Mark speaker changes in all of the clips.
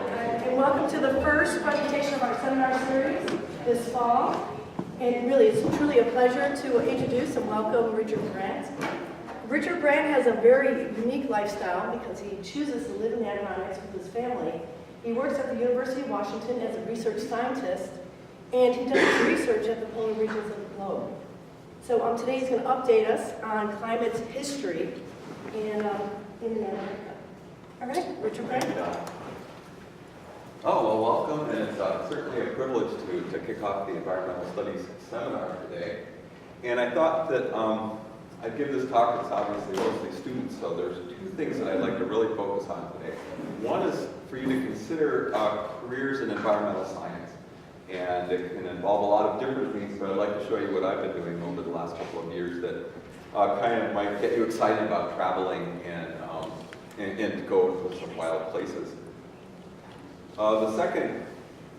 Speaker 1: And welcome to the first presentation of our seminar series this fall. And really, it's truly a pleasure to introduce and welcome Richard Brandt. Richard Brandt has a very unique lifestyle because he chooses to live in the Adirondacks with his family. He works at the University of Washington as a research scientist, and he does his research at the polar regions of the globe. So today he's going to update us on climate history in Antarctica. All right, Richard Brandt.
Speaker 2: Oh, well, welcome, and it's certainly a privilege to kick off the Environmental Studies seminar today. And I thought that I'd give this talk. It's obviously mostly students, so there's two things that I'd like to really focus on today. One is for you to consider careers in environmental science. And it can involve a lot of different things, but I'd like to show you what I've been doing over the last couple of years that kind of might get you excited about traveling and to go to some wild places. The second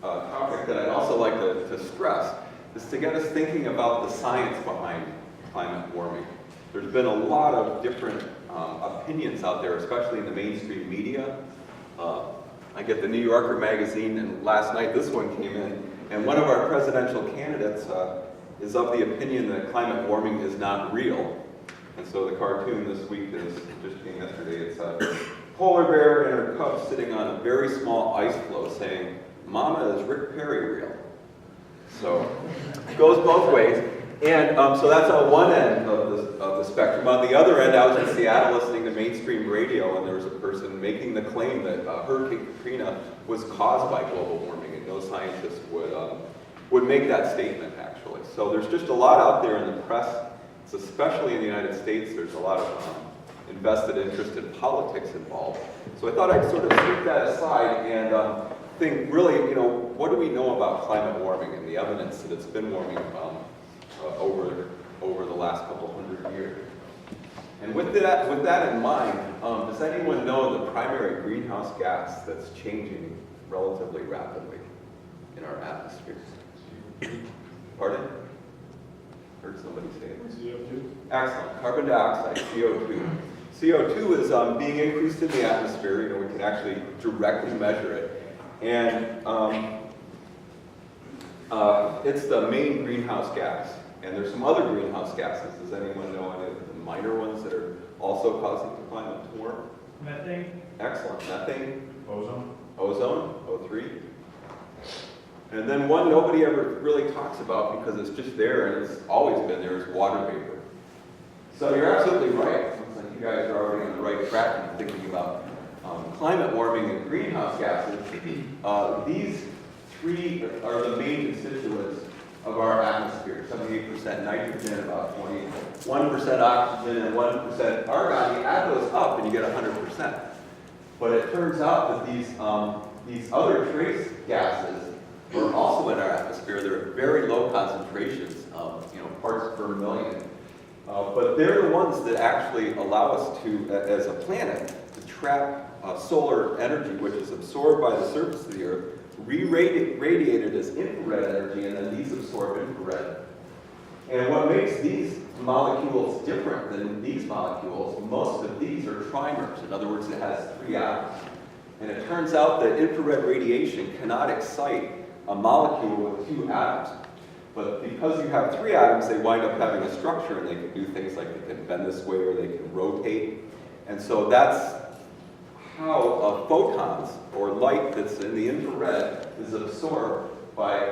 Speaker 2: topic that I'd also like to stress is to get us thinking about the science behind climate warming. There's been a lot of different opinions out there, especially in the mainstream media. I get the New Yorker magazine, and last night this one came in, and one of our presidential candidates is of the opinion that climate warming is not real. And so the cartoon this week is, just came yesterday, it's a polar bear and her cub sitting on a very small ice floe saying, "Mama, is Rick Perry real?" So it goes both ways. And so that's on one end of the spectrum. On the other end, I was in Seattle listening to mainstream radio, and there was a person making the claim that Hurricane Katrina was caused by global warming, and no scientist would make that statement, actually. So there's just a lot out there in the press, especially in the United States. There's a lot of invested interest in politics involved. So I thought I'd sort of sweep that aside and think, really, what do we know about climate warming and the evidence that it's been warming over the last couple hundred years. And with that in mind, does anyone know the primary greenhouse gas that's changing relatively rapidly in our atmosphere? Pardon? Heard somebody say it.
Speaker 3: CO2.
Speaker 2: Excellent. Carbon dioxide, CO2. CO2 is being increased in the atmosphere. We can actually directly measure it. And it's the main greenhouse gas. And there's some other greenhouse gases. Does anyone know any of the minor ones that are also causing the climate to warm?
Speaker 3: Methane.
Speaker 2: Excellent. Methane.
Speaker 3: Ozone.
Speaker 2: Ozone, O3. And then one nobody ever really talks about because it's just there and it's always been there is water vapor. So you're absolutely right. Looks like you guys are already on the right track in thinking about climate warming and greenhouse gases. These three are the main constituents of our atmosphere. 78% nitrogen, about 21% oxygen, and 1% argon. You add those up and you get 100%. But it turns out that these other trace gases are also in our atmosphere. They're at very low concentrations, parts per million. But they're the ones that actually allow us to, as a planet, to trap solar energy, which is absorbed by the surface of the Earth, re-radiated as infrared energy, and then these absorb infrared. And what makes these molecules different than these molecules, most of these are trimers. In other words, it has 3 atoms. And it turns out that infrared radiation cannot excite a molecule with 2 atoms. But because you have 3 atoms, they wind up having a structure, and they can do things like they can bend this way or they can rotate. And so that's how photons, or light that's in the infrared, is absorbed by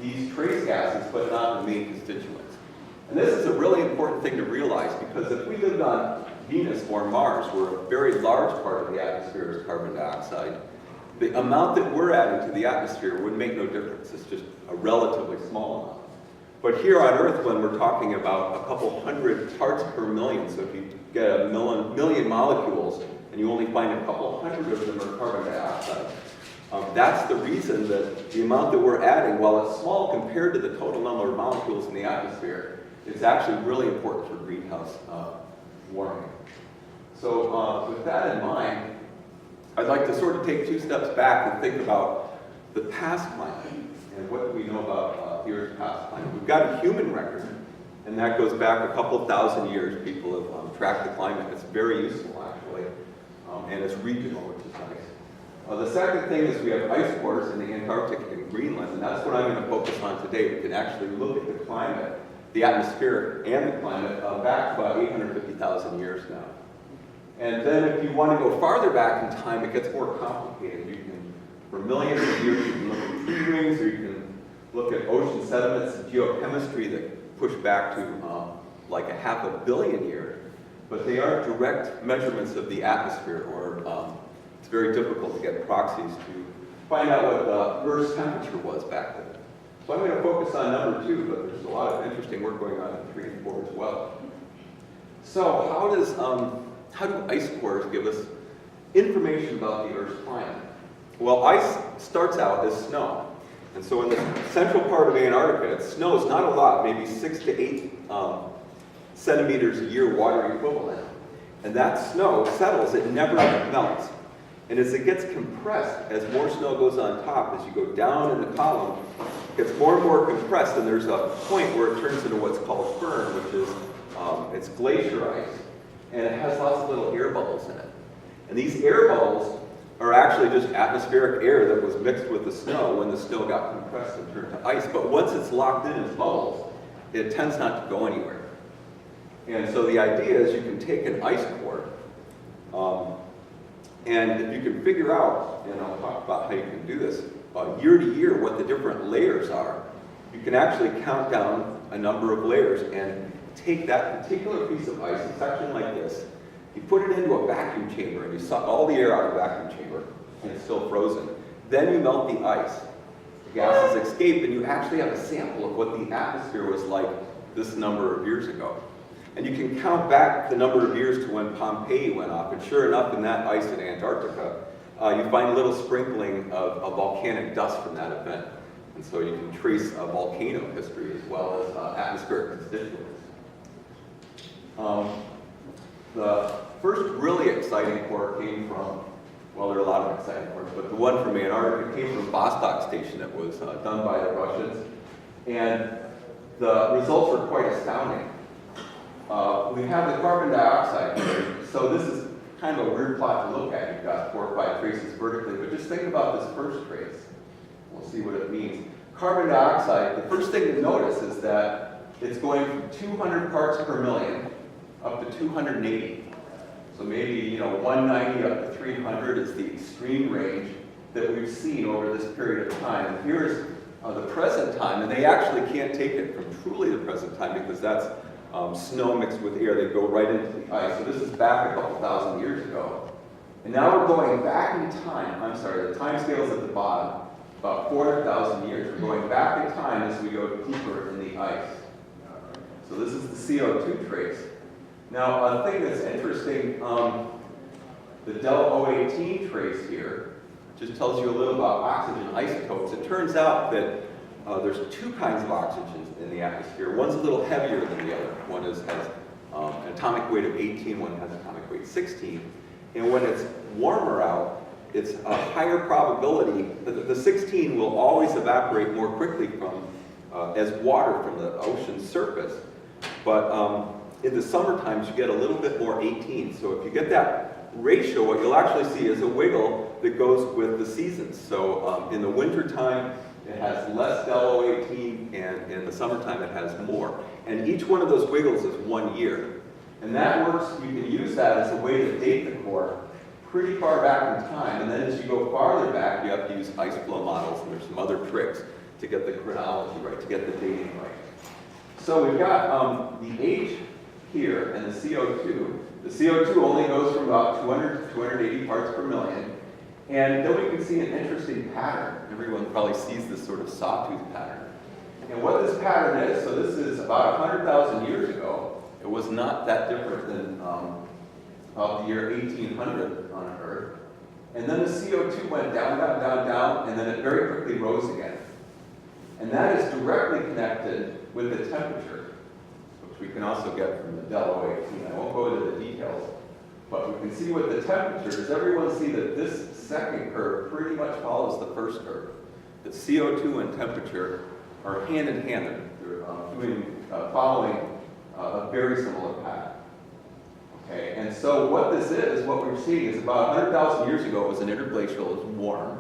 Speaker 2: these trace gases, but not the main constituents. And this is a really important thing to realize, because if we lived on Venus or Mars, where a very large part of the atmosphere is carbon dioxide, the amount that we're adding to the atmosphere would make no difference. It's just a relatively small amount. But here on Earth, when we're talking about a couple hundred parts per million, so if you get a million molecules, and you only find a couple hundred of them are carbon dioxide, that's the reason that the amount that we're adding, while it's small compared to the total number of molecules in the atmosphere, it's actually really important for greenhouse warming. So with that in mind, I'd like to sort of take 2 steps back and think about the past climate and what do we know about the Earth's past climate. We've got a human record, and that goes back a couple thousand years. People have tracked the climate. It's very useful, actually, and it's regional, which is nice. The second thing is we have ice cores in the Antarctic and Greenland, and that's what I'm going to focus on today. We can actually look at the climate, the atmosphere and the climate back about 850,000 years now. And then if you want to go farther back in time, it gets more complicated. You can, for millions of years, you can look at tree rings, or you can look at ocean sediments and geochemistry that push back to like 500 million years. But they aren't direct measurements of the atmosphere, or it's very difficult to get proxies to find out what the Earth's temperature was back then. So I'm going to focus on number 2, but there's a lot of interesting work going on in 3 and 4 as well. So how do ice cores give us information about the Earth's climate? Well, ice starts out as snow. And so in the central part of Antarctica, it snows not a lot, maybe 6 to 8 centimeters a year water equivalent. And that snow settles, it never melts. And as it gets compressed, as more snow goes on top, as you go down in the column, it gets more and more compressed, and there's a point where it turns into what's called firn, which is it's glacier ice. And it has lots of little air bubbles in it. And these air bubbles are actually just atmospheric air that was mixed with the snow when the snow got compressed and turned to ice. But once it's locked in as bubbles, it tends not to go anywhere. And so the idea is you can take an ice core, and if you can figure out, and I'll talk about how you can do this, year to year what the different layers are, you can actually count down a number of layers and take that particular piece of ice, a section like this, you put it into a vacuum chamber and you suck all the air out of the vacuum chamber and it's still frozen. Then you melt the ice. The gases escape and you actually have a sample of what the atmosphere was like this number of years ago. And you can count back the number of years to when Pompeii went off, and sure enough, in that ice in Antarctica, you find a little sprinkling of volcanic dust from that event. And so you can trace volcano history as well as atmospheric constituents. The first really exciting core came from, well, there are a lot of exciting cores, but the one from Antarctica came from Vostok Station that was done by the Russians. And the results were quite astounding. We have the carbon dioxide here. So this is kind of a weird plot to look at. You've got 4 or 5 traces vertically, but just think about this first trace. We'll see what it means. Carbon dioxide, the first thing to notice is that it's going from 200 parts per million up to 280. So maybe 190 up to 300 is the extreme range that we've seen over this period of time. And here's the present time, and they actually can't take it from truly the present time because that's snow mixed with air. They go right into the ice. So this is back a couple thousand years ago. And now we're going back in time. I'm sorry, the time scale's at the bottom, about 400,000 years. We're going back in time as we go deeper in the ice. So this is the CO2 trace. Now, a thing that's interesting, the del O18 trace here just tells you a little about oxygen isotopes. It turns out that there's 2 kinds of oxygens in the atmosphere. One's a little heavier than the other. One has an atomic weight of 18, one has atomic weight 16. And when it's warmer out, it's a higher probability that the 16 will always evaporate more quickly from as water from the ocean's surface. But in the summer times, you get a little bit more 18. So if you get that ratio, what you'll actually see is a wiggle that goes with the seasons. So in the winter time, it has less del O18, and in the summertime, it has more. And each one of those wiggles is 1 year. And that works, you can use that as a way to date the core pretty far back in time. And then as you go farther back, you have to use ice flow models, and there's some other tricks to get the chronology right, to get the dating right. So we've got the age here and the CO2. The CO2 only goes from about 200 to 280 parts per million. And then we can see an interesting pattern. Everyone probably sees this sort of sawtooth pattern. And what this pattern is, so this is about 100,000 years ago. It was not that different than of the year 1800 on Earth. And then the CO2 went down, down, down, down, and then it very quickly rose again. And that is directly connected with the temperature, which we can also get from the del O18. I won't go into the details, but we can see with the temperature, does everyone see that this second curve pretty much follows the first curve? That CO2 and temperature are hand in hand. They're following a very similar path. Okay, and so what this is, what we're seeing is about 100,000 years ago it was an interglacial, it was warm.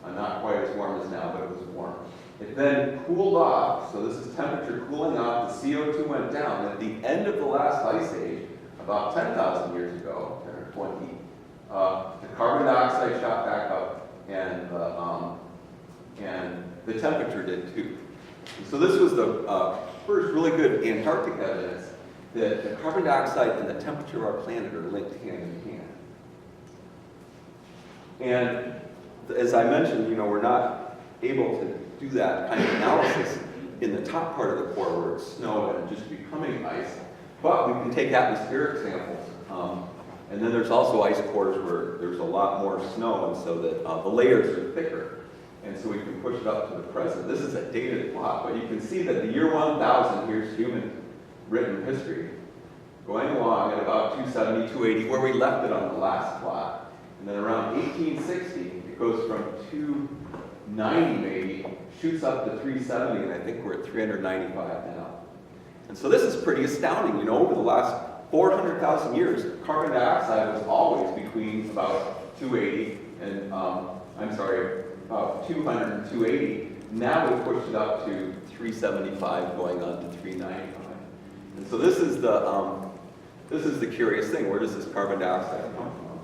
Speaker 2: Not quite as warm as now, but it was warm. It then cooled off, so this is temperature cooling off, the CO2 went down. At the end of the last ice age, about 10,000 years ago, 10 or 20, the carbon dioxide shot back up, and the temperature did too. And so this was the first really good Antarctic evidence that the carbon dioxide and the temperature of our planet are linked hand in hand. And as I mentioned, we're not able to do that kind of analysis in the top part of the core where it's snow and just becoming ice, but we can take atmospheric samples. And then there's also ice cores where there's a lot more snow, and so that the layers are thicker. And so we can push it up to the present. This is a dated plot, but you can see that the year 1000, here's human written history, going along at about 270, 280, where we left it on the last plot. And then around 1860, it goes from 290 maybe, shoots up to 370, and I think we're at 395 now. And so this is pretty astounding. Over the last 400,000 years, carbon dioxide was always between about 280 and, about 200 and 280. Now we've pushed it up to 375, going on to 395. And so this is the curious thing. Where does this carbon dioxide come from?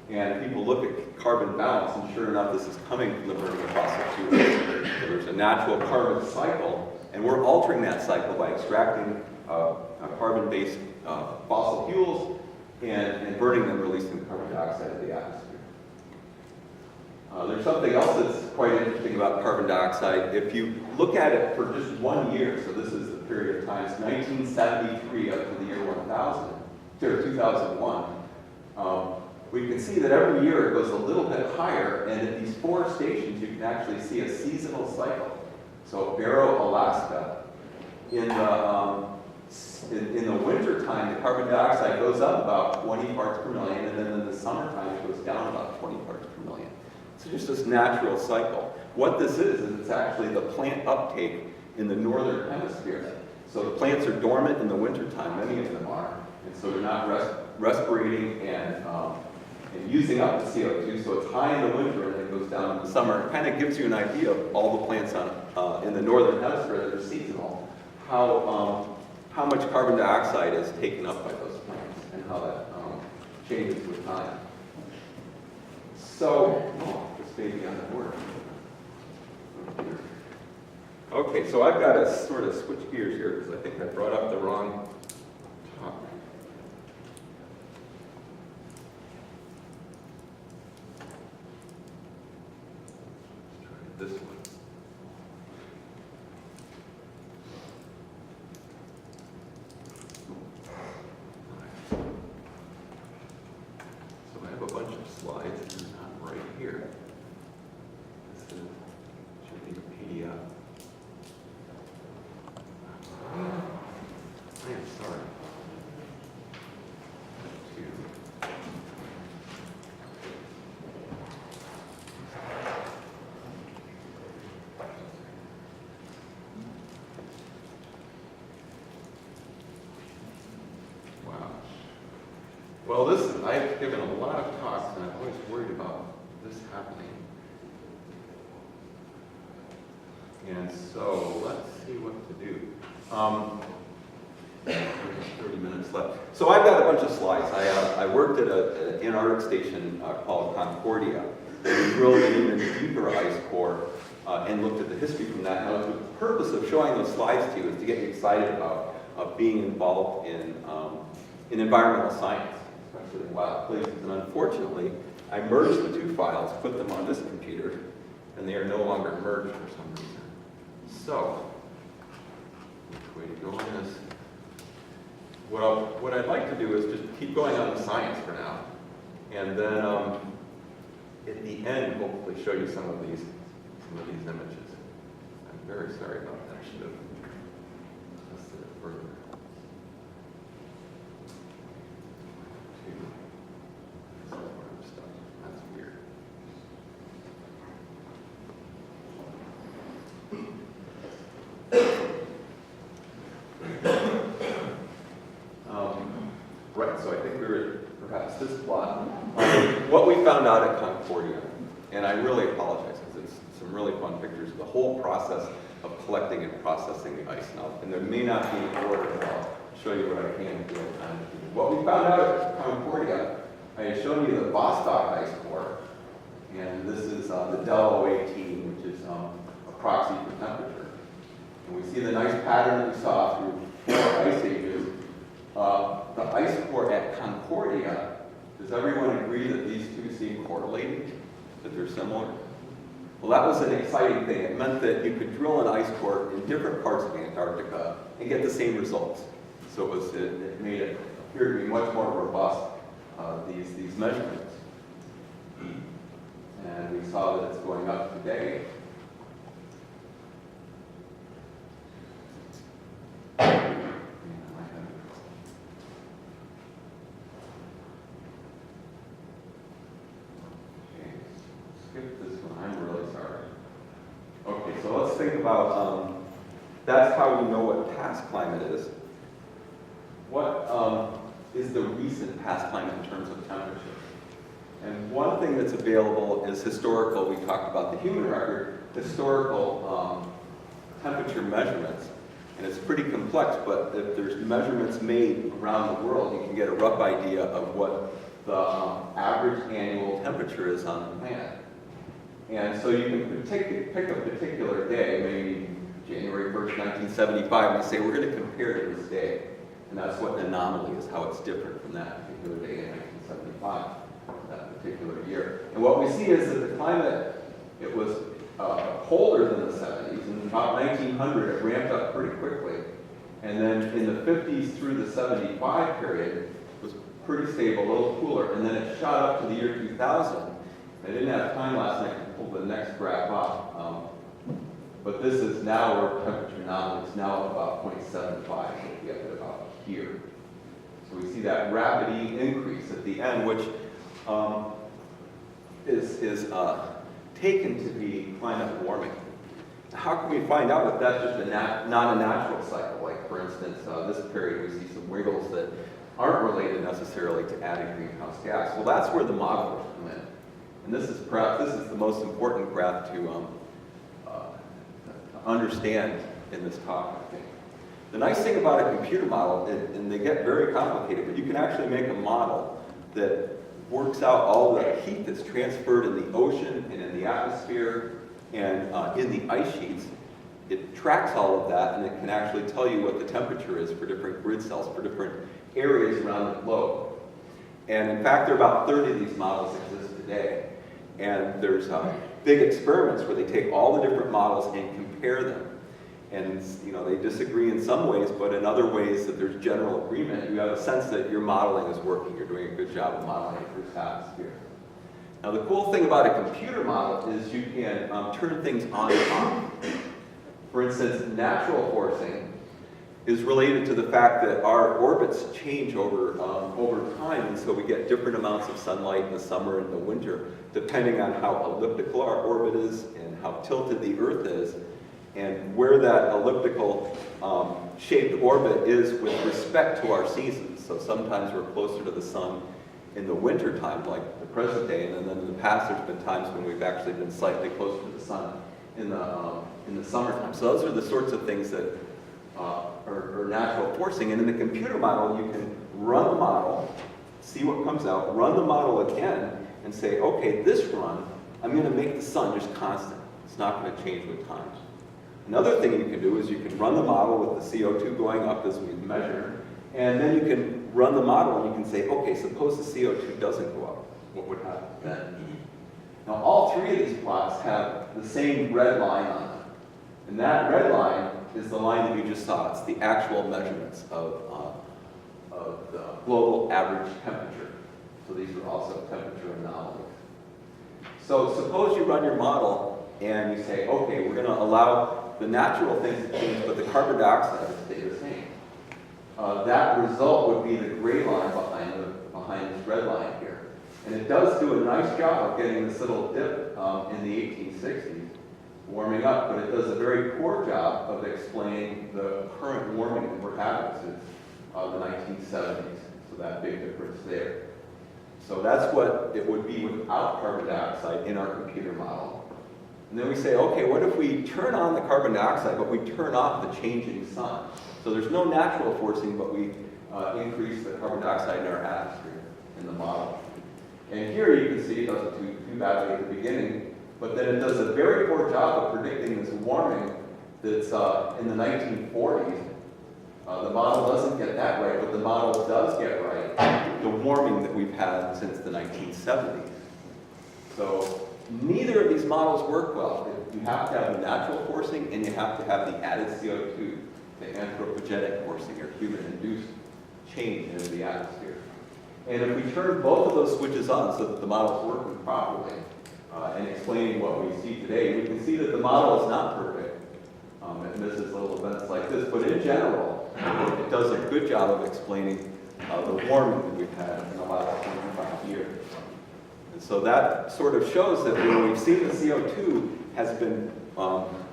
Speaker 2: And people look at carbon balance, and sure enough, this is coming from the burning of fossil fuels. So there's a natural carbon cycle, and we're altering that cycle by extracting carbon-based fossil fuels and burning them, releasing carbon dioxide into the atmosphere. There's something else that's quite interesting about carbon dioxide. If you look at it for just 1 year, so this is the period of time, it's 1973 up to the year 1000, to 2001, we can see that every year it goes a little bit higher, and at these 4 stations you can actually see a seasonal cycle. So Barrow, Alaska, in the winter time, the carbon dioxide goes up about 20 parts per million, and then in the summertime it goes down about 20 parts per million. So just this natural cycle. What this is it's actually the plant uptake in the northern hemisphere. So the plants are dormant in the wintertime, many of them are, and so they're not respirating and using up the CO2, so it's high in the winter and then it goes down in the summer. It kind of gives you an idea of all the plants in the northern hemisphere that are seasonal, how much carbon dioxide is taken up by those plants and how that changes with time. So, this may be on the board. Okay, so I've got to sort of switch gears here because I think I brought up the wrong topic. This one. So I have a bunch of slides and they're not right here. This should be a PDF. I am sorry. Well, listen, I've given a lot of talks, and I'm always worried about this happening. And so, let's see what to do. There's 30 minutes left. So I've got a bunch of slides. I worked at an Antarctic station called Concordia. We drilled an even deeper ice core and looked at the history from that. Now, the purpose of showing those slides to you is to get you excited about being involved in environmental science, especially in wild places. And unfortunately, I merged the 2 files, put them on this computer, and they are no longer merged for some reason. So, which way to go on this? Well, what I'd like to do is just keep going on the science for now. And then at the end, hopefully show you some of these images. I'm very sorry about that. I should have tested it further. That's weird. Right, right, so I think we were at perhaps this plot. What we found out at Concordia, and I really apologize because it's some really fun pictures of the whole process of collecting and processing the ice now. And there may not be an order, but I'll show you what I can do at time. What we found out at Concordia, I had shown you the Vostok ice core, and this is the Del 018, which is a proxy for temperature. And we see the nice pattern that we saw through 4 ice ages. The ice core at Concordia, does everyone agree that these two seem correlated, that they're similar? Well, that was an exciting thing. It meant that you could drill an ice core in different parts of Antarctica and get the same results. So it made it appear to be much more robust, these measurements. And we saw that it's going up today. Skip this one, I'm really sorry. Okay, so let's think about, that's how we know what past climate is. What is the recent past climate in terms of temperature? And one thing that's available is historical, we talked about the human record, historical temperature measurements. And it's pretty complex, but if there's measurements made around the world, you can get a rough idea of what the average annual temperature is on the planet. And so you can pick a particular day, maybe January 1st, 1975, and you say, we're going to compare to this day. And that's what an anomaly is, how it's different from that particular day in 1975, that particular year. And what we see is that the climate, it was colder than the 70s. In about 1900, it ramped up pretty quickly. And then in the 50s through the 75 period, it was pretty stable, a little cooler. And then it shot up to the year 2000. I didn't have time last night to pull the next graph up. But this is now our temperature now. It's now about 0.75, so we get it about here. So we see that rapid increase at the end, which is taken to be climate warming. How can we find out if that's just not a natural cycle? Like, for instance, this period we see some wiggles that aren't related necessarily to adding greenhouse gas. Well, that's where the modelers come in. And this is the most important graph to understand in this talk, I think. The nice thing about a computer model, and they get very complicated, but you can actually make a model that works out all the heat that's transferred in the ocean and in the atmosphere and in the ice sheets. It tracks all of that, and it can actually tell you what the temperature is for different grid cells, for different areas around the globe. And in fact, there are about 30 of these models exist today. And there's big experiments where they take all the different models and compare them. And they disagree in some ways, but in other ways that there's general agreement. You have a sense that your modeling is working. You're doing a good job of modeling Earth's atmosphere. Now, the cool thing about a computer model is you can turn things on and off. For instance, natural forcing is related to the fact that our orbits change over time, and so we get different amounts of sunlight in the summer and the winter, depending on how elliptical our orbit is and how tilted the Earth is, and where that elliptical shaped orbit is with respect to our seasons. So sometimes we're closer to the sun in the winter time, like the present day, and then in the past there's been times when we've actually been slightly closer to the sun in the summertime. So those are the sorts of things that are natural forcing. And in the computer model, you can run the model, see what comes out, run the model again, and say, okay, this run, I'm going to make the sun just constant. It's not going to change with time. Another thing you can do is you can run the model with the CO2 going up as we measure, and then you can run the model and you can say, okay, suppose the CO2 doesn't go up. What would happen then? Now, all three of these plots have the same red line on them. And that red line is the line that you just saw. It's the actual measurements of the global average temperature. So these are also temperature anomalies. So suppose you run your model and you say, okay, we're going to allow the natural things to change, but the carbon dioxide to stay the same. That result would be the gray line behind this red line here. And it does do a nice job of getting this little dip in the 1860s, warming up, but it does a very poor job of explaining the current warming that we're having since the 1970s. So that big difference there. So that's what it would be without carbon dioxide in our computer model. And then we say, okay, what if we turn on the carbon dioxide, but we turn off the changing sun? So there's no natural forcing, but we increase the carbon dioxide in our atmosphere in the model. And here you can see it doesn't do too badly at the beginning, but then it does a very poor job of predicting this warming that's in the 1940s. The model doesn't get that right, but the model does get right the warming that we've had since the 1970s. So neither of these models work well. You have to have the natural forcing and you have to have the added CO2, the anthropogenic forcing or human-induced change in the atmosphere. And if we turn both of those switches on so that the model's working properly and explaining what we see today, we can see that the model is not perfect. It misses little events like this, but in general, it does a good job of explaining the warming that we've had in the last 25 years. And so that sort of shows that we've seen the CO2 has been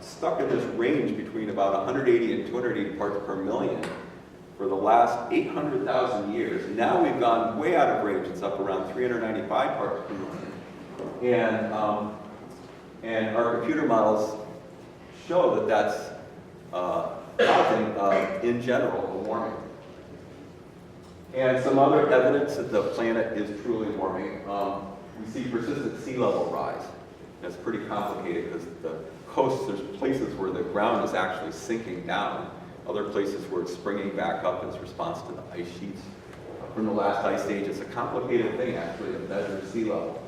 Speaker 2: stuck in this range between about 180 and 280 parts per million for the last 800,000 years. Now we've gone way out of range. It's up around 395 parts per million. And our computer models show that that's causing, in general, a warming. And some other evidence that the planet is truly warming. We see persistent sea level rise. That's pretty complicated because the coasts, there's places where the ground is actually sinking down, other places where it's springing back up in response to the ice sheets from the last ice age. It's a complicated thing, actually, to measure sea level.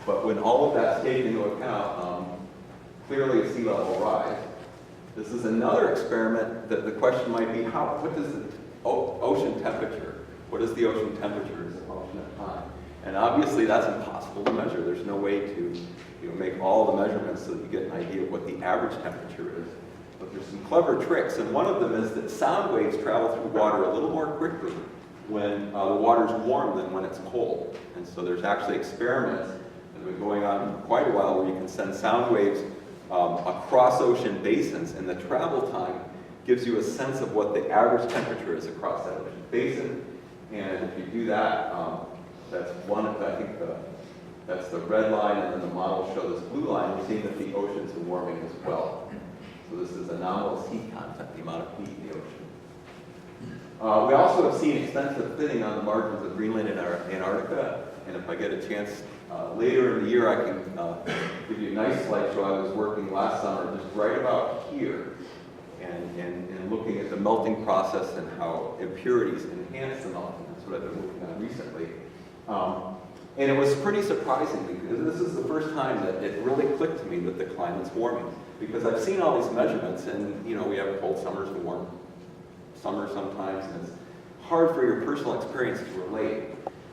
Speaker 2: But when all of that's taken into account, clearly a sea level rise. This is another experiment that the question might be, what does the ocean temperature, what is the ocean temperature as a function of time? And obviously that's impossible to measure. There's no way to make all the measurements so that you get an idea of what the average temperature is. But there's some clever tricks, and one of them is that sound waves travel through water a little more quickly when the water's warm than when it's cold. And so there's actually experiments that have been going on for quite a while where you can send sound waves across ocean basins, and the travel time gives you a sense of what the average temperature is across that ocean basin. And if you do that, that's one of, I think that's the red line, and then the model shows this blue line. We're seeing that the oceans are warming as well. So this is anomalous heat content, the amount of heat in the ocean. We also have seen extensive thinning on the margins of Greenland and Antarctica. And if I get a chance later in the year, I can give you a nice slideshow. I was working last summer just right about here and looking at the melting process and how impurities enhance the melting. That's what I've been working on recently. And it was pretty surprising because this is the first time that it really clicked to me that the climate's warming. Because I've seen all these measurements, and we have cold summers and warm summers sometimes, and it's hard for your personal experience to relate.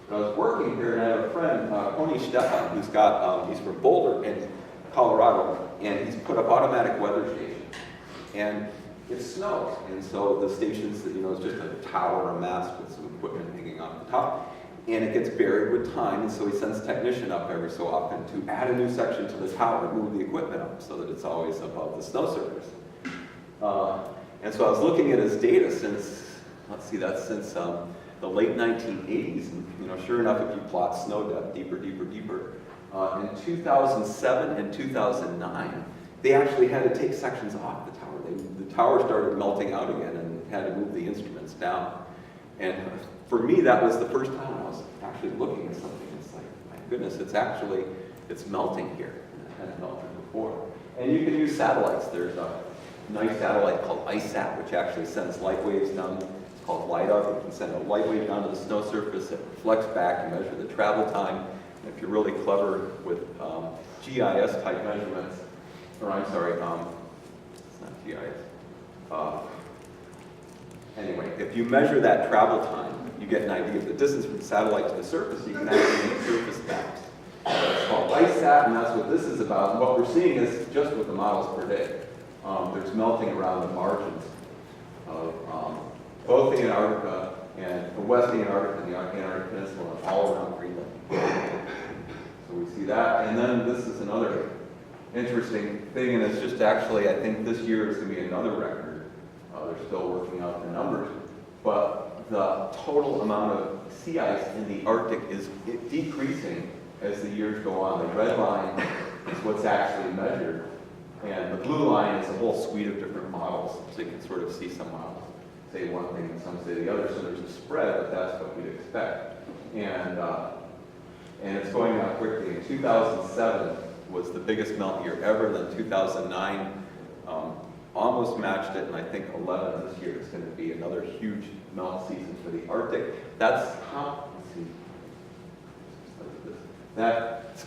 Speaker 2: But I was working here, and I have a friend, Tony Stefan, who's got, he's from Boulder in Colorado, and he's put up automatic weather stations. And it snows, and so the stations, it's just a tower, a mast with some equipment hanging off the top. And it gets buried with time, and so he sends a technician up every so often to add a new section to the tower and move the equipment up so that it's always above the snow surface. And so I was looking at his data since, that's since the late 1980s. And sure enough, if you plot snow depth deeper, in 2007 and 2009, they actually had to take sections off the tower. The tower started melting out again and had to move the instruments down. And for me, that was the first time I was actually looking at something. It's like, my goodness, it's melting here. And it hadn't melted before. And you can use satellites. There's a nice satellite called IceSat, which actually sends light waves down. It's called LiDAR. You can send a light wave down to the snow surface. It reflects back and measure the travel time. And if you're really clever with GIS type measurements, or I'm sorry, it's not GIS. Anyway, if you measure that travel time, you get an idea of the distance from the satellite to the surface. You can actually make surface maps. It's called IceSat, and that's what this is about. And what we're seeing is just what the models predict. There's melting around the margins of both the Antarctica and the West Antarctica and the Antarctic Peninsula, and all around Greenland. So we see that, and then this is another interesting thing, and it's just actually, I think this year is going to be another record. They're still working out the numbers. But the total amount of sea ice in the Arctic is decreasing as the years go on. The red line is what's actually measured, and the blue line is a whole suite of different models. So you can sort of see some models say one thing and some say the other, so there's a spread, but that's what we'd expect. And it's going up quickly. In 2007 was the biggest melt year ever. Then 2009 almost matched it, and I think 11 this year is going to be another huge melt season for the Arctic. That's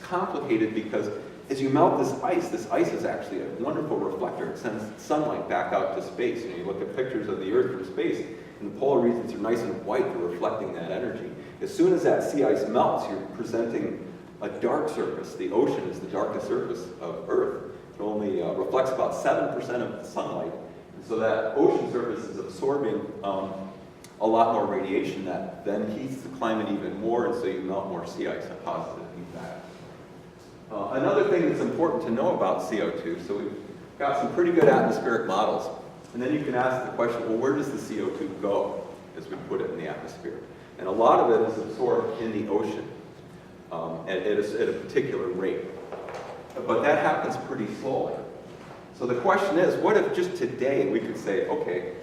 Speaker 2: complicated because as you melt this ice is actually a wonderful reflector. It sends sunlight back out to space. You look at pictures of the Earth from space, and the polar regions are nice and white. They're reflecting that energy. As soon as that sea ice melts, you're presenting a dark surface. The ocean is the darkest surface of Earth. It only reflects about 7% of the sunlight. And so that ocean surface is absorbing a lot more radiation that then heats the climate even more, and so you melt more sea ice, a positive feedback. Another thing that's important to know about CO2, so we've got some pretty good atmospheric models, and then you can ask the question, well, where does the CO2 go as we put it in the atmosphere? And a lot of it is absorbed in the ocean at a particular rate. But that happens pretty slowly. So the question is, what if just today we could say, okay,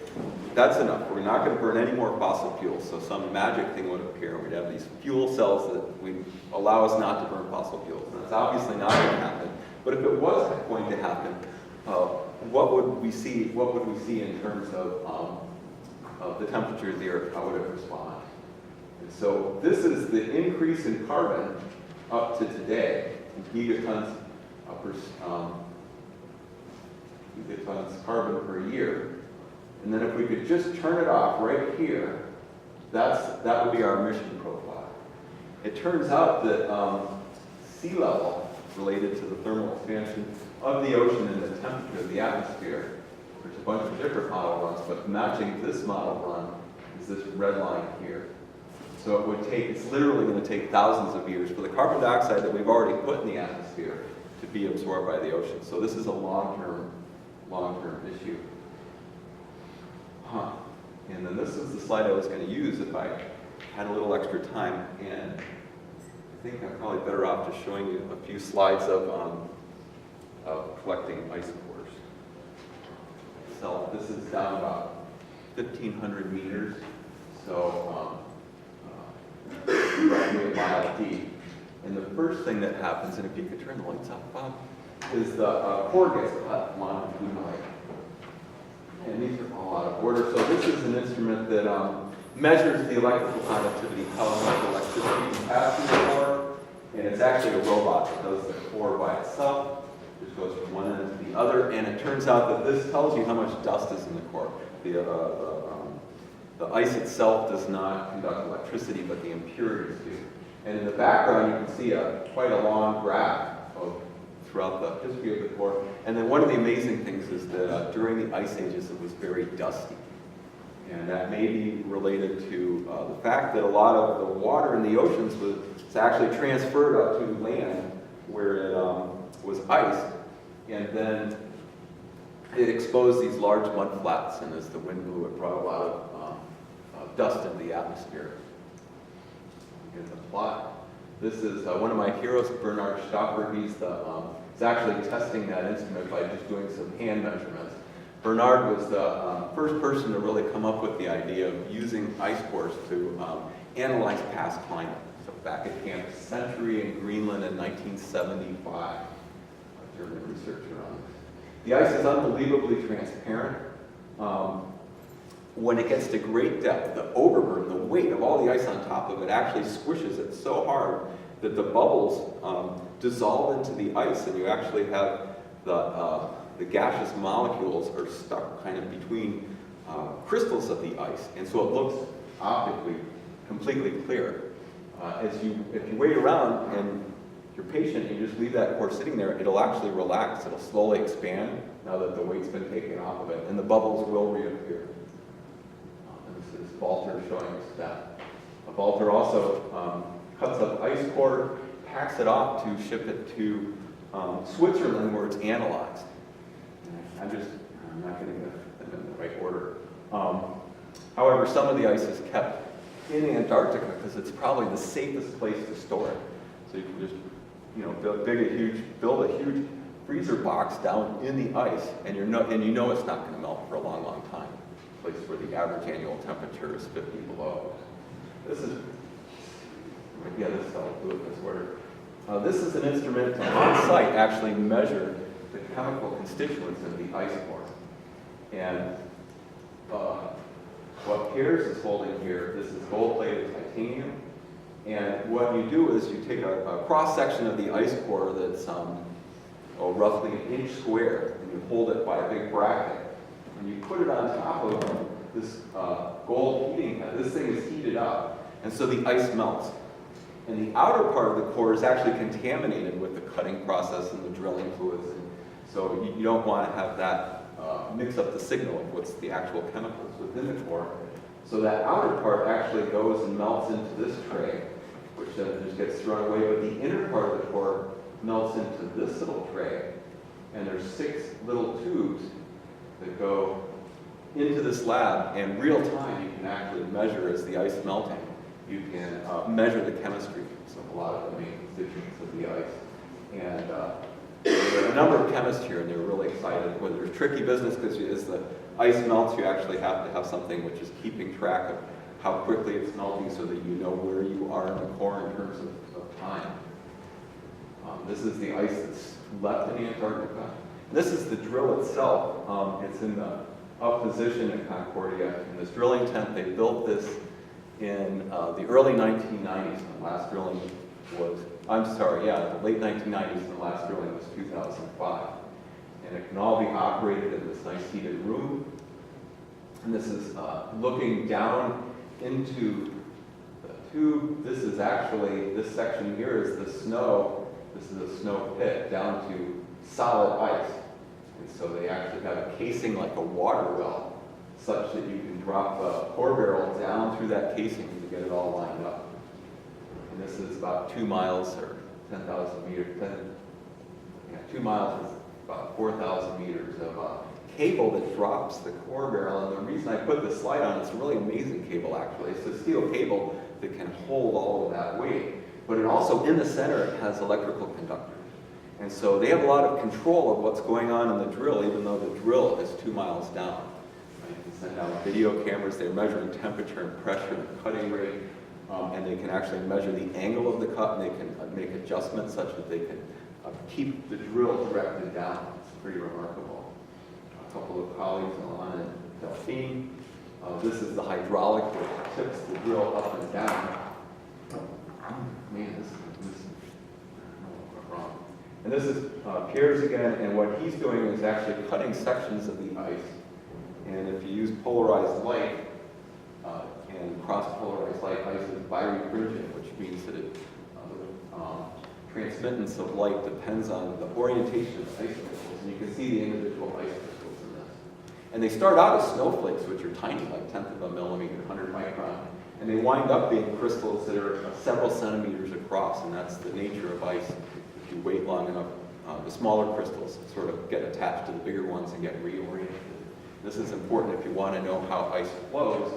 Speaker 2: that's enough. We're not going to burn any more fossil fuels. So some magic thing would appear. We'd have these fuel cells that would allow us not to burn fossil fuels. And that's obviously not going to happen. But if it was going to happen, what would we see? What would we see in terms of the temperature of the Earth? How would it respond? And so this is the increase in carbon up to today in gigatons carbon per year. And then if we could just turn it off right here, that would be our emission profile. It turns out that sea level, related to the thermal expansion of the ocean and the temperature of the atmosphere, there's a bunch of different model runs, but matching this model run is this red line here. So it would take, it's literally going to take thousands of years for the carbon dioxide that we've already put in the atmosphere to be absorbed by the ocean. So this is a long-term issue. And then this is the slide I was going to use if I had a little extra time. And I think I'm probably better off just showing you a few slides of collecting ice cores. So this is down about 1,500 meters, so roughly a mile deep. And the first thing that happens, and if you could turn the lights off, Bob, is the core gets cut longitudinally. And these are all out of order. So this is an instrument that measures the electrical conductivity, how much electricity is passing the core. And it's actually a robot that does the core by itself. It just goes from one end to the other. And it turns out that this tells you how much dust is in the core. The ice itself does not conduct electricity, but the impurities do. And in the background, you can see quite a long graph throughout the history of the core. And then one of the amazing things is that during the ice ages, it was very dusty. And that may be related to the fact that a lot of the water in the oceans was actually transferred up to land where it was ice. And then it exposed these large mud flats, and as the wind blew, it brought a lot of dust into the atmosphere. Here's the plot. This is one of my heroes, Bernard Stopper. He's actually testing that instrument by just doing some hand measurements. Bernard was the first person to really come up with the idea of using ice cores to analyze past climate. So back at Camp Century in Greenland in 1975, a German researcher on this. The ice is unbelievably transparent. When it gets to great depth, the overburden, the weight of all the ice on top of it actually squishes it so hard that the bubbles dissolve into the ice, and you actually have the gaseous molecules are stuck kind of between crystals of the ice, and so it looks optically completely clear. If you wait around and you're patient and you just leave that core sitting there, it'll actually relax. It'll slowly expand now that the weight's been taken off of it, and the bubbles will reappear. This is Walter showing us that. Walter also cuts up ice core, packs it off to ship it to Switzerland, where it's analyzed. I'm not getting them in the right order. However, some of the ice is kept in Antarctica because it's probably the safest place to store it. So you can just, build a huge freezer box down in the ice, and you know it's not going to melt for a long, long time. A place where the average annual temperature is 50 below. This is, this I'll do it this order. This is an instrument to on site actually measure the chemical constituents of the ice core. And what Piers is holding here, this is gold-plated titanium. And what you do is you take a cross-section of the ice core that's roughly an inch square, and you hold it by a big bracket. And you put it on top of this gold heating head. This thing is heated up, and so the ice melts. And the outer part of the core is actually contaminated with the cutting process and the drilling fluids. And so you don't want to have that mix up the signal of what's the actual chemicals within the core. So that outer part actually goes and melts into this tray, which then just gets thrown away. But the inner part of the core melts into this little tray. And there's 6 little tubes that go into this lab. And real time, you can actually measure as the ice melting. You can measure the chemistry of a lot of the main constituents of the ice. And there are a number of chemists here, and they're really excited. Whether it's tricky business, because as the ice melts, you actually have to have something which is keeping track of how quickly it's melting so that you know where you are in the core in terms of time. This is the ice that's left in Antarctica. This is the drill itself. It's in the up position in Concordia. In this drilling tent, they built this in the early 1990s. The last drilling was, the late 1990s, and the last drilling was 2005. And it can all be operated in this nice heated room. And this is looking down into the tube. This is actually, this section here is the snow. This is a snow pit down to solid ice. And so they actually have a casing like a water well, such that you can drop the core barrel down through that casing to get it all lined up. And this is about 2 miles or 10,000 meters. 2 miles is about 4,000 meters of cable that drops the core barrel. And the reason I put this slide on, it's a really amazing cable actually. It's a steel cable that can hold all of that weight. But it also, in the center, it has electrical conductors. And so they have a lot of control of what's going on in the drill, even though the drill is 2 miles down. You can send out video cameras. They're measuring temperature and pressure and cutting rate. And they can actually measure the angle of the cut, and they can make adjustments such that they can keep the drill directed down. It's pretty remarkable. A couple of colleagues, Alana and Delphine. This is the hydraulic that tips the drill up and down. Man, this is wrong. And this is Piers again, and what he's doing is actually cutting sections of the ice. And if you use polarized light, and cross-polarized light, ice is birefringent, which means that transmittance of light depends on the orientation of ice crystals. And you can see the individual ice crystals in this. And they start out as snowflakes, which are tiny, like 1/10 of a millimeter, 100 micron. And they wind up being crystals that are several centimeters across, and that's the nature of ice. If you wait long enough, the smaller crystals sort of get attached to the bigger ones and get reoriented. This is important if you want to know how ice flows.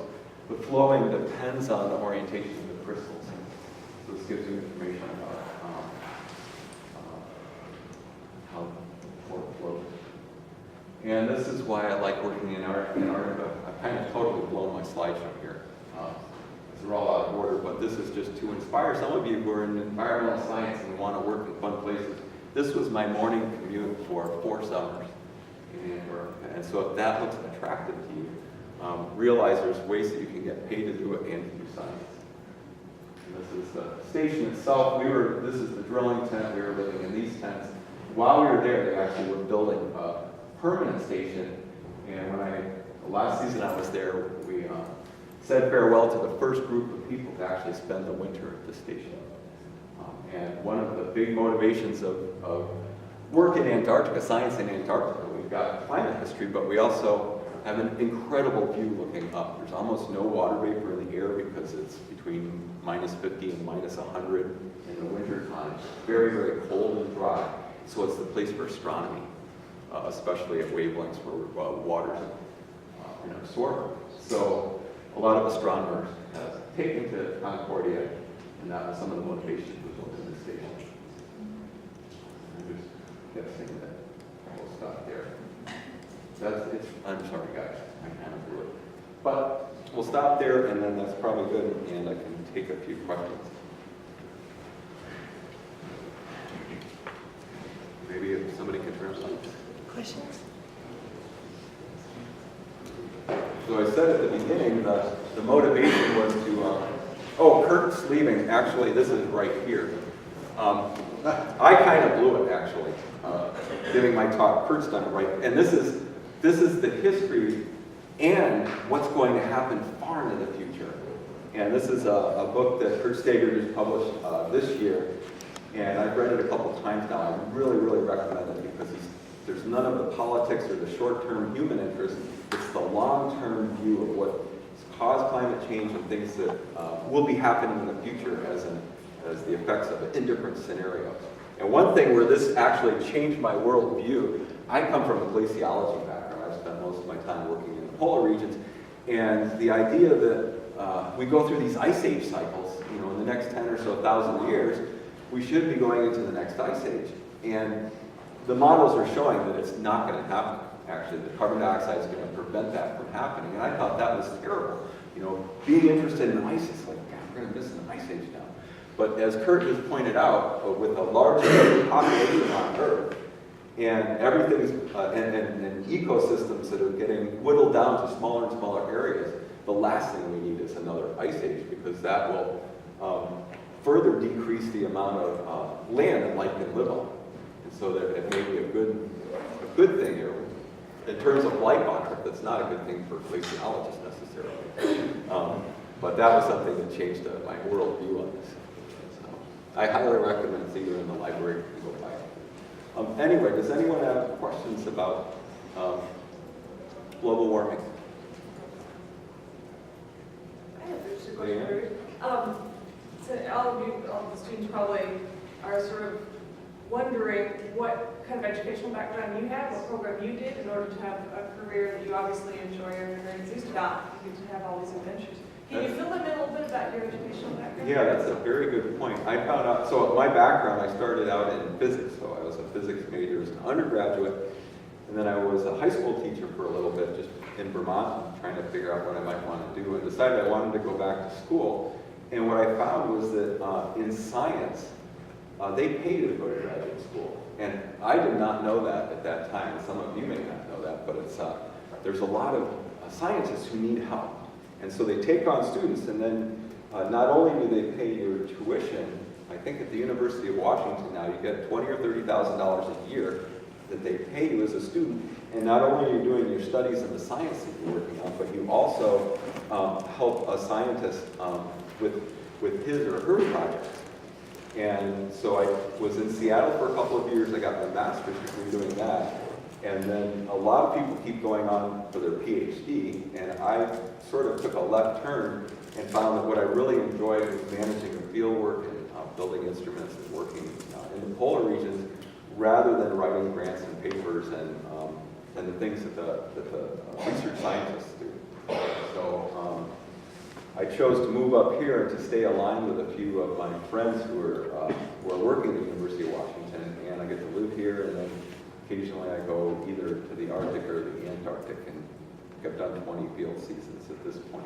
Speaker 2: The flowing depends on the orientation of the crystals. So this gives you information about how the flow flows. And this is why I like working in Antarctica. I've kind of totally blown my slideshow here. They're all out of order, but this is just to inspire some of you who are in environmental science and want to work in fun places. This was my morning commute for 4 summers in Antarctica. And so if that looks attractive to you, realize there's ways that you can get paid to do it and to do science. And this is the station itself. This is the drilling tent. We were living in these tents. While we were there, they actually were building a permanent station. And the last season I was there, we said farewell to the first group of people to actually spend the winter at the station. And one of the big motivations of work in Antarctica, science in Antarctica, we've got climate history, but we also have an incredible view looking up. There's almost no water vapor in the air because it's between -50 and -100 in the winter time. It's very, very cold and dry. So it's the place for astronomy, especially at wavelengths where water's absorbed. So a lot of astronomers have taken to Concordia, and that was some of the motivation for building this station. I'm just guessing that we'll stop there. I'm sorry guys, I kind of blew it. But we'll stop there, and then that's probably good, and I can take a few questions. Maybe if somebody can turn us on.
Speaker 1: Questions?
Speaker 2: So I said at the beginning that the motivation was to, Kurt's leaving. Actually, this is right here. I kind of blew it, actually, giving my talk. Kurt's done it right. And this is the history and what's going to happen far into the future. And this is a book that Kurt Steger just published this year. And I've read it a couple times now. I really, really recommend it because there's none of the politics or the short-term human interest. It's the long-term view of what's caused climate change and things that will be happening in the future as the effects of it in different scenarios. And one thing where this actually changed my worldview, I come from a glaciology background. I've spent most of my time working in the polar regions. And the idea that we go through these ice age cycles, in the next 10 or so thousand years, we should be going into the next ice age. And the models are showing that it's not going to happen. Actually, the carbon dioxide is going to prevent that from happening. And I thought that was terrible. Being interested in ice is like, God, we're going to miss an ice age now. But as Kurt has pointed out, with a large population on Earth, and everything's, and ecosystems that are getting whittled down to smaller and smaller areas, the last thing we need is another ice age, because that will further decrease the amount of land that life can live on. And so that it may be a good thing here. In terms of life on Earth, that's not a good thing for glaciologists necessarily. But that was something that changed my worldview on this. So I highly recommend it's either in the library or you go buy it. Anyway, does anyone have questions about global warming?
Speaker 3: I have just a question. So all the students probably are sort of wondering what kind of educational background you have, what program you did in order to have a career that you obviously enjoy or are enthused about. You get to have all these adventures. Can you fill them in a little bit about your educational background?
Speaker 2: Yeah, that's a very good point. I found out, so my background, I started out in physics. So I was a physics major as an undergraduate, and then I was a high school teacher for a little bit just in Vermont, trying to figure out what I might want to do, and decided I wanted to go back to school. And what I found was that in science, they pay you to go to graduate school. And I did not know that at that time. Some of you may not know that, but there's a lot of scientists who need help. And so they take on students, and then not only do they pay your tuition, I think at the University of Washington now you get $20,000 or $30,000 a year that they pay you as a student. And not only are you doing your studies in the science that you're working on, but you also help a scientist with his or her projects. And so I was in Seattle for a couple of years. I got my master's degree doing that. And then a lot of people keep going on for their PhD. And I sort of took a left turn and found that what I really enjoyed was managing the field work and building instruments and working in the polar regions rather than writing grants and papers and the things that the research scientists do. So I chose to move up here and to stay aligned with a few of my friends who are working at the University of Washington, and I get to live here, and then occasionally I go either to the Arctic or the Antarctic, and I've done 20 field seasons at this point.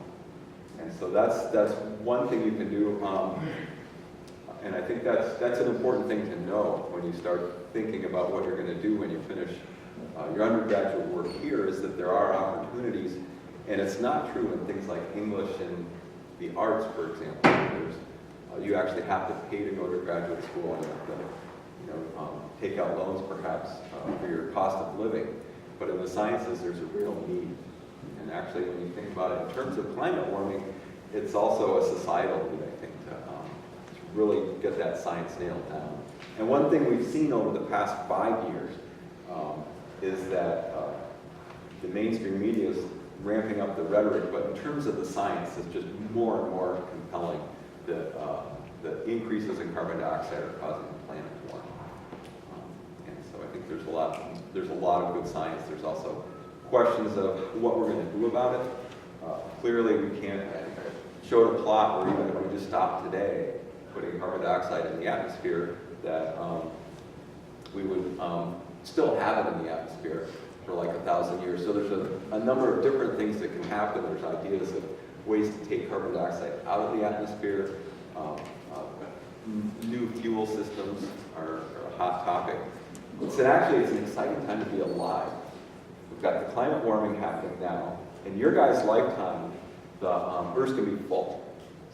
Speaker 2: And so that's one thing you can do, and I think that's an important thing to know when you start thinking about what you're going to do when you finish your undergraduate work here, is that there are opportunities. And it's not true in things like English and the arts, for example. You actually have to pay to go to graduate school, and you have to, take out loans perhaps for your cost of living. But in the sciences, there's a real need. And actually, when you think about it in terms of climate warming, it's also a societal need, I think, to really get that science nailed down. And one thing we've seen over the past 5 years is that the mainstream media is ramping up the rhetoric, but in terms of the science, it's just more and more compelling that the increases in carbon dioxide are causing the planet to warm. And so I think there's a lot of good science. There's also questions of what we're going to do about it. Clearly, we can't. I showed a plot where even if we just stopped today, putting carbon dioxide in the atmosphere, that we would still have it in the atmosphere for like 1,000 years. So there's a number of different things that can happen. There's ideas of ways to take carbon dioxide out of the atmosphere. New fuel systems are a hot topic. It's an exciting time to be alive. We've got the climate warming happening now. In your guys' lifetime, the Earth's going to be full.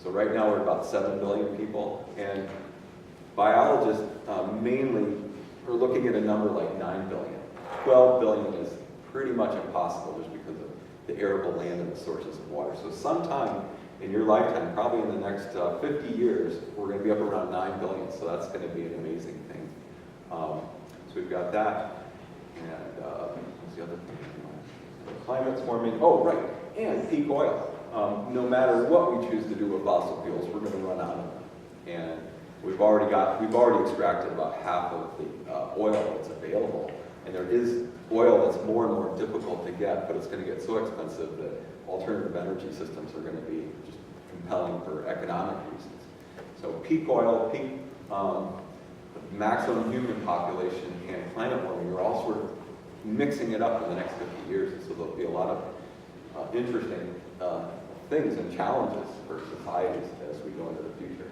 Speaker 2: So right now we're about 7 billion people, and biologists mainly are looking at a number like 9 billion. 12 billion is pretty much impossible just because of the arable land and the sources of water. So sometime in your lifetime, probably in the next 50 years, we're going to be up around 9 billion, so that's going to be an amazing thing. So we've got that, and what's the other thing? The climate's warming, oh right, and peak oil. No matter what we choose to do with fossil fuels, we're going to run out of them. And we've already extracted about half of the oil that's available. And there is oil that's more and more difficult to get, but it's going to get so expensive that alternative energy systems are going to be just compelling for economic reasons. So peak oil, peak maximum human population, and climate warming are all sort of mixing it up in the next 50 years. And so there'll be a lot of interesting things and challenges for societies as we go into the future.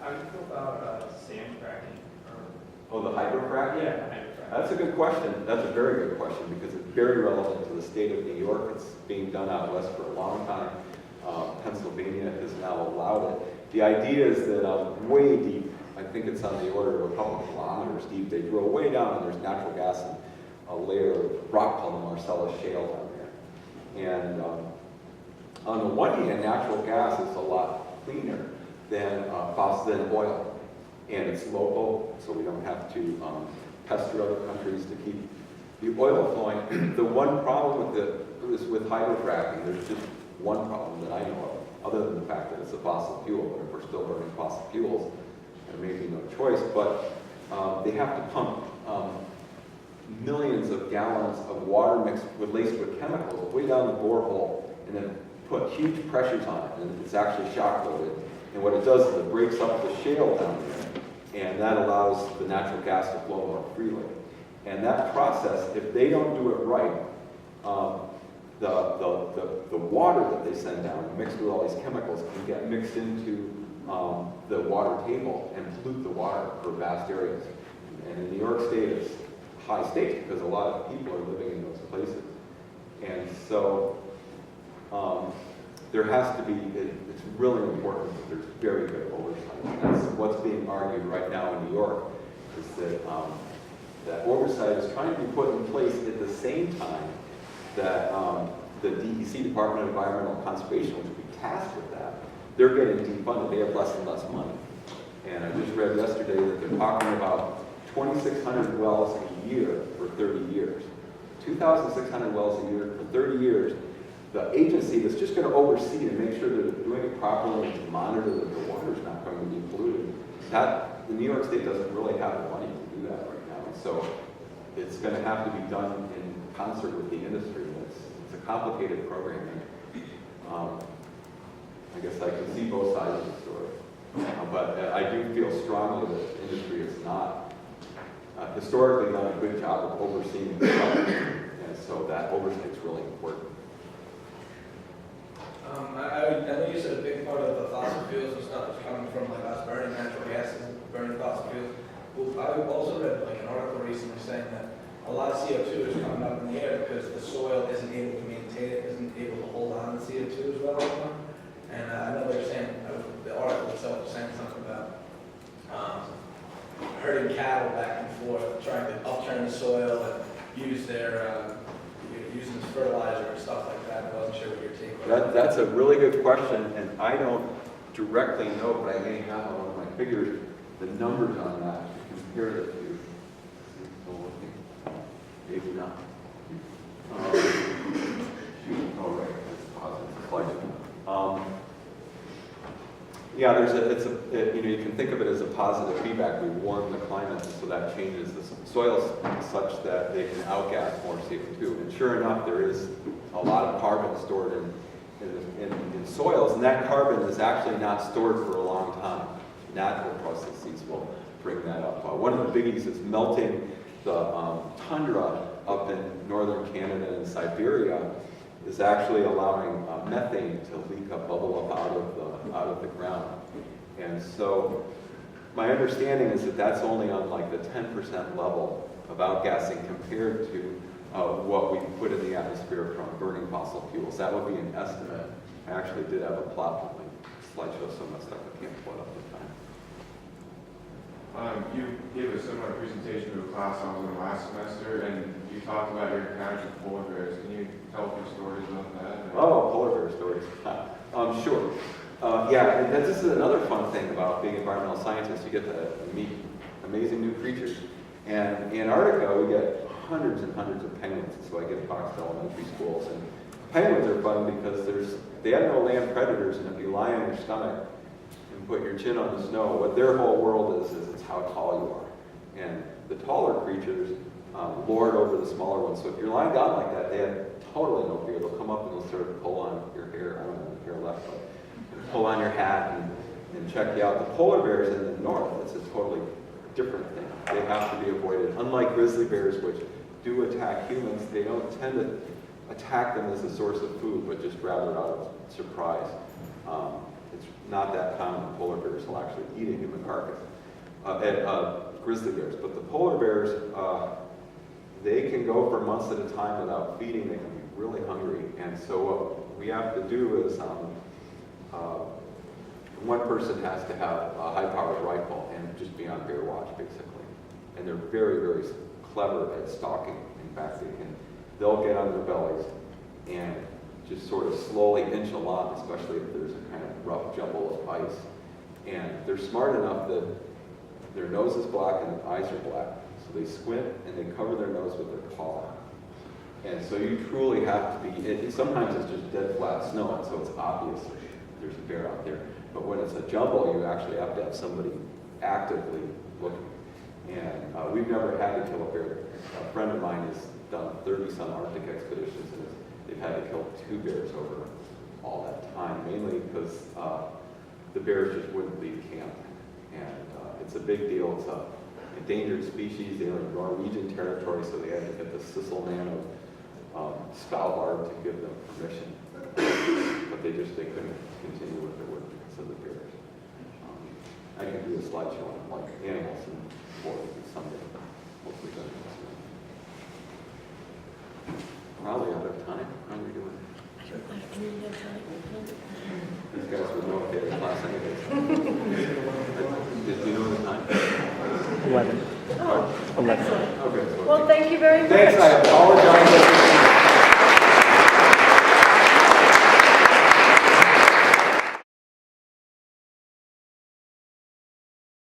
Speaker 4: How do you feel about sand fracking?
Speaker 2: Oh, the hydrofracking?
Speaker 4: Yeah, hydrofracking.
Speaker 2: That's a good question. That's a very good question because it's very relevant to the state of New York. It's being done out west for a long time. Pennsylvania has now allowed it. The idea is that way deep, I think it's on the order of a couple of kilometers deep, they drill way down and there's natural gas and a layer of rock called the Marcellus Shale down there. And on the one hand, natural gas is a lot cleaner than oil. And it's local, so we don't have to pester other countries to keep the oil flowing. The one problem with hydrofracking, there's just one problem that I know of, other than the fact that it's a fossil fuel. But if we're still burning fossil fuels, there may be no choice. But they have to pump millions of gallons of water laced with chemicals way down the borehole, and then put huge pressures on it, and it's actually shock loaded. And what it does is it breaks up the shale down there, and that allows the natural gas to flow more freely. And that process, if they don't do it right, the water that they send down, mixed with all these chemicals, can get mixed into the water table and pollute the water for vast areas. And in New York State, it's high stakes because a lot of people are living in those places. And so there has to be, it's really important that there's very good oversight. And that's what's being argued right now in New York, is that that oversight is trying to be put in place at the same time that the DEC, Department of Environmental Conservation, which would be tasked with that, they're getting defunded. They have less and less money. And I just read yesterday that they're talking about 2,600 wells a year for 30 years. 2,600 wells a year for 30 years. The agency that's just going to oversee and make sure that they're doing it properly and to monitor that the water's not going to be polluted, the New York State doesn't really have the money to do that right now. So it's going to have to be done in concert with the industry. It's a complicated program. I guess I can see both sides of the story. But I do feel strongly that the industry has not historically done a good job of overseeing the stuff. And so that oversight is really important.
Speaker 5: I know you said a big part of the fossil fuels and stuff is coming from like us burning natural gas and burning fossil fuels. Well, I also read like an article recently saying that a lot of CO2 is coming up in the air because the soil isn't able to maintain it, isn't able to hold on to CO2 as well anymore. And I know they're saying, the article itself was saying something about herding cattle back and forth, trying to upturn the soil and use their using as fertilizer and stuff like that. I wasn't sure what your take was.
Speaker 2: That's a really good question, and I don't directly know, but I may have on one of my figures the numbers on that to compare it to. Maybe not. Oh, right, that's positive. Like, yeah, you can think of it as a positive feedback. We warm the climate, so that changes the soils such that they can outgas more CO2. And sure enough, there is a lot of carbon stored in in soils, and that carbon is actually not stored for a long time. Natural processes will bring that up. One of the biggies is melting the tundra up in northern Canada and Siberia is actually allowing methane to leak up, bubble up out of the ground. And so my understanding is that that's only on like the 10% level of outgassing compared to what we put in the atmosphere from burning fossil fuels. That would be an estimate. I actually did have a plot, but my slideshow's so messed up I can't pull it up in time.
Speaker 4: You gave a similar presentation to a class I was in last semester, and you talked about your encounters with polar bears. Can you tell a few stories about that?
Speaker 2: Oh, polar bear stories. Sure. Yeah, and this is another fun thing about being an environmental scientist. You get to meet amazing new creatures. And in Antarctica, we get hundreds and hundreds of penguins. So I get talks to elementary schools. And penguins are fun because they have no land predators, and if you lie on your stomach and put your chin on the snow, what their whole world is it's how tall you are. And the taller creatures lord over the smaller ones. So if you're lying down like that, they have totally no fear. They'll come up and they'll sort of pull on your hair. I don't know if hair left, but pull on your hat and check you out. The polar bears in the north, it's a totally different thing. They have to be avoided. Unlike grizzly bears, which do attack humans, they don't tend to attack them as a source of food, but just rather out of surprise. It's not that common. The polar bears will actually eat a human carcass. Grizzly bears, but the polar bears, they can go for months at a time without feeding. They can be really hungry, and so what we have to do is one person has to have a high-powered rifle and just be on bear watch, basically. And they're very, very clever at stalking. In fact, they'll get on their bellies and just sort of slowly inch along, especially if there's a kind of rough jumble of ice. And they're smart enough that their nose is black and their eyes are black. So they squint and they cover their nose with their paw. And so you truly have to be, sometimes it's just dead flat snow, and so it's obvious there's a bear out there. But when it's a jumble, you actually have to have somebody actively looking. And we've never had to kill a bear. A friend of mine has done 30-some Arctic expeditions, and they've had to kill 2 bears over all that time, mainly because the bears just wouldn't leave camp. And it's a big deal. It's an endangered species. They're in Norwegian territory, so they had to get the Sisselman of Svalbard to give them permission. But they couldn't continue with their work because of the bears. I can do a slideshow on like animals and forests someday. Hopefully done this. Probably out of time. How are we doing? These guys would know if they had a class anyways. Did you know the time?
Speaker 6: 11.
Speaker 1: Oh,
Speaker 6: 11.
Speaker 1: excellent.
Speaker 2: Okay.
Speaker 1: Well, thank you very much.
Speaker 2: Thanks. I apologize.